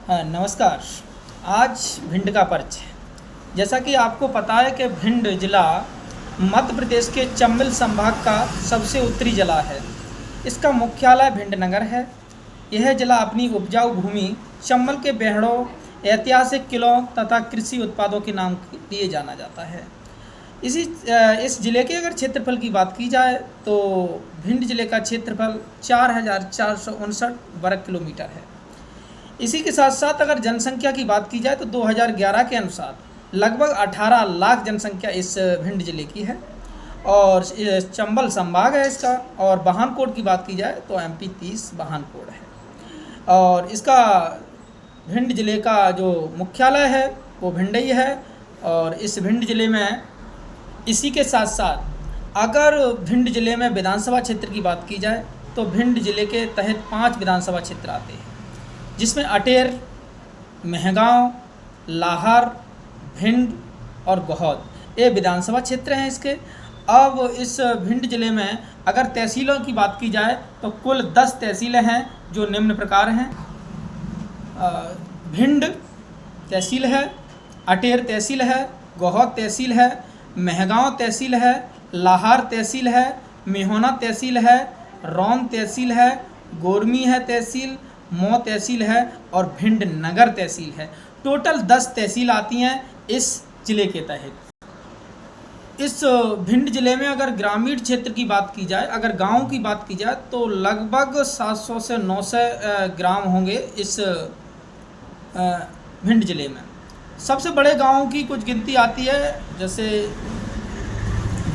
हाँ, नमस्कार। आज भिंड का परिचय। जैसा कि आपको पता है कि भिंड जिला मध्य प्रदेश के चंबल संभाग का सबसे उत्तरी जिला है। इसका मुख्यालय भिंड नगर है। यह जिला अपनी उपजाऊ भूमि, चंबल के बेहड़ों, ऐतिहासिक किलों तथा कृषि उत्पादों के नाम लिए जाना जाता है। इस जिले के अगर क्षेत्रफल की बात की जाए तो भिंड जिले का क्षेत्रफल 4,459 वर्ग किलोमीटर है। इसी के साथ साथ अगर जनसंख्या की बात की जाए तो 2011 के अनुसार लगभग 18 लाख जनसंख्या इस भिंड जिले की है और चंबल संभाग है इसका। और वाहन कोड की बात की जाए तो MP 30 वाहन कोड है। और इसका भिंड जिले का जो मुख्यालय है वो भिंडई है। और इस भिंड जिले में इसी के साथ साथ अगर भिंड जिले में विधानसभा क्षेत्र की बात की जाए तो भिंड जिले के तहत 5 विधानसभा क्षेत्र आते हैं, जिसमें अटेर, मेहगांव, लाहर, भिंड और गौहद ये विधानसभा क्षेत्र हैं इसके। अब इस भिंड जिले में अगर तहसीलों की बात की जाए तो कुल 10 तहसीलें हैं जो निम्न प्रकार हैं। भिंड तहसील है, अटेर तहसील है, गौहद तहसील है, मेहगांव तहसील है, लाहर तहसील है, मेहोना तहसील है, रौन तहसील है, गोरमी है तहसील, मौ तहसील है और भिंड नगर तहसील है। टोटल 10 तहसील आती हैं इस जिले के तहत। इस भिंड जिले में अगर ग्रामीण क्षेत्र की बात की जाए, अगर गांव की बात की जाए तो लगभग 700 से 900 ग्राम होंगे इस भिंड जिले में। सबसे बड़े गांवों की कुछ गिनती आती है, जैसे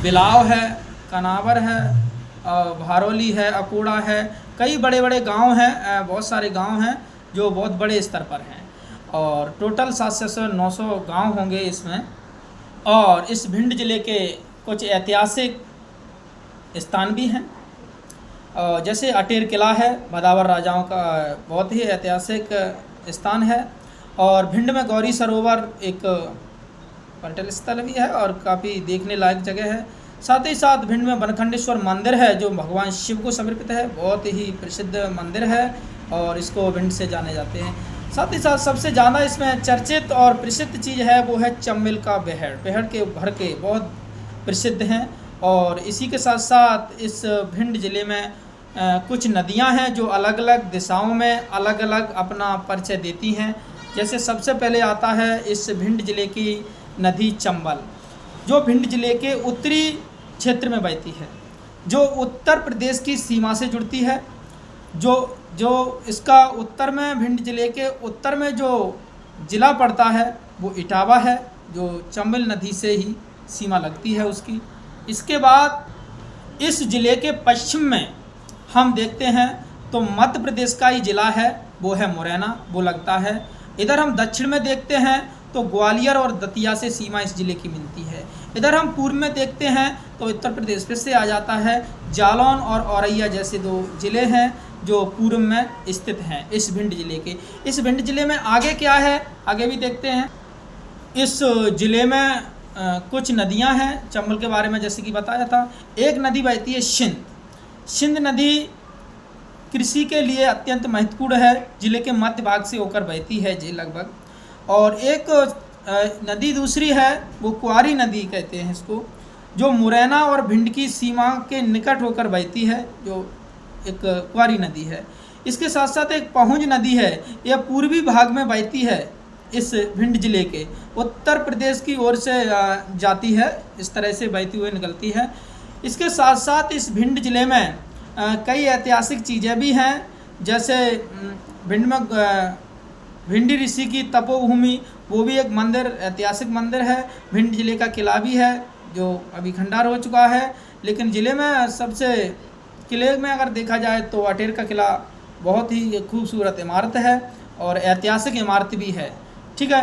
बिलाव है, कनावर है, भारोली है, अकोड़ा है। कई बड़े बड़े गांव हैं, बहुत सारे गांव हैं जो बहुत बड़े स्तर पर हैं और टोटल 700 से 900 गांव होंगे इसमें। और इस भिंड जिले के कुछ ऐतिहासिक स्थान भी हैं, जैसे अटेर किला है, भदावर राजाओं का बहुत ही ऐतिहासिक स्थान है। और भिंड में गौरी सरोवर एक पर्यटन स्थल भी है और काफ़ी देखने लायक जगह है। साथ ही साथ भिंड में बनखंडेश्वर मंदिर है जो भगवान शिव को समर्पित है, बहुत ही प्रसिद्ध मंदिर है और इसको भिंड से जाने जाते हैं। साथ ही साथ सबसे ज़्यादा इसमें चर्चित और प्रसिद्ध चीज़ है वो है चंबल का बेहड़। बेहड़ के भर के बहुत प्रसिद्ध हैं। और इसी के साथ साथ इस भिंड ज़िले में कुछ नदियां हैं जो अलग अलग दिशाओं में अलग अलग अपना परिचय देती हैं। जैसे सबसे पहले आता है इस भिंड ज़िले की नदी चंबल, जो भिंड ज़िले के उत्तरी क्षेत्र में बहती है, जो उत्तर प्रदेश की सीमा से जुड़ती है। जो इसका उत्तर में भिंड ज़िले के उत्तर में जो ज़िला पड़ता है वो इटावा है, जो चंबल नदी से ही सीमा लगती है उसकी। इसके बाद इस ज़िले के पश्चिम में हम देखते हैं तो मध्य प्रदेश का ही ज़िला है, वो है मुरैना, वो लगता है। इधर हम दक्षिण में देखते हैं तो ग्वालियर और दतिया से सीमा इस ज़िले की मिलती है। इधर हम पूर्व में देखते हैं तो उत्तर प्रदेश फिर से आ जाता है। जालौन और औरैया जैसे 2 ज़िले हैं जो पूर्व में स्थित हैं इस भिंड ज़िले के। इस भिंड ज़िले में आगे क्या है, आगे भी देखते हैं। इस ज़िले में कुछ नदियां हैं चंबल के बारे में जैसे कि बताया था। एक नदी बहती है सिंध नदी, कृषि के लिए अत्यंत महत्वपूर्ण है, ज़िले के मध्य भाग से होकर बहती है जी लगभग। और एक नदी दूसरी है वो कुआरी नदी कहते हैं इसको, जो मुरैना और भिंड की सीमा के निकट होकर बहती है, जो एक कुआरी नदी है। इसके साथ साथ एक पहुंच नदी है, यह पूर्वी भाग में बहती है इस भिंड जिले के, उत्तर प्रदेश की ओर से जाती है, इस तरह से बहती हुई निकलती है। इसके साथ साथ इस भिंड जिले में कई ऐतिहासिक चीज़ें भी हैं, जैसे भिंड में भिंडी ऋषि की तपोभूमि, वो भी एक मंदिर, ऐतिहासिक मंदिर है। भिंड जिले का किला भी है जो अभी खंडार हो चुका है। लेकिन ज़िले में सबसे किले में अगर देखा जाए तो अटेर का किला बहुत ही खूबसूरत इमारत है और ऐतिहासिक इमारत भी है। ठीक है।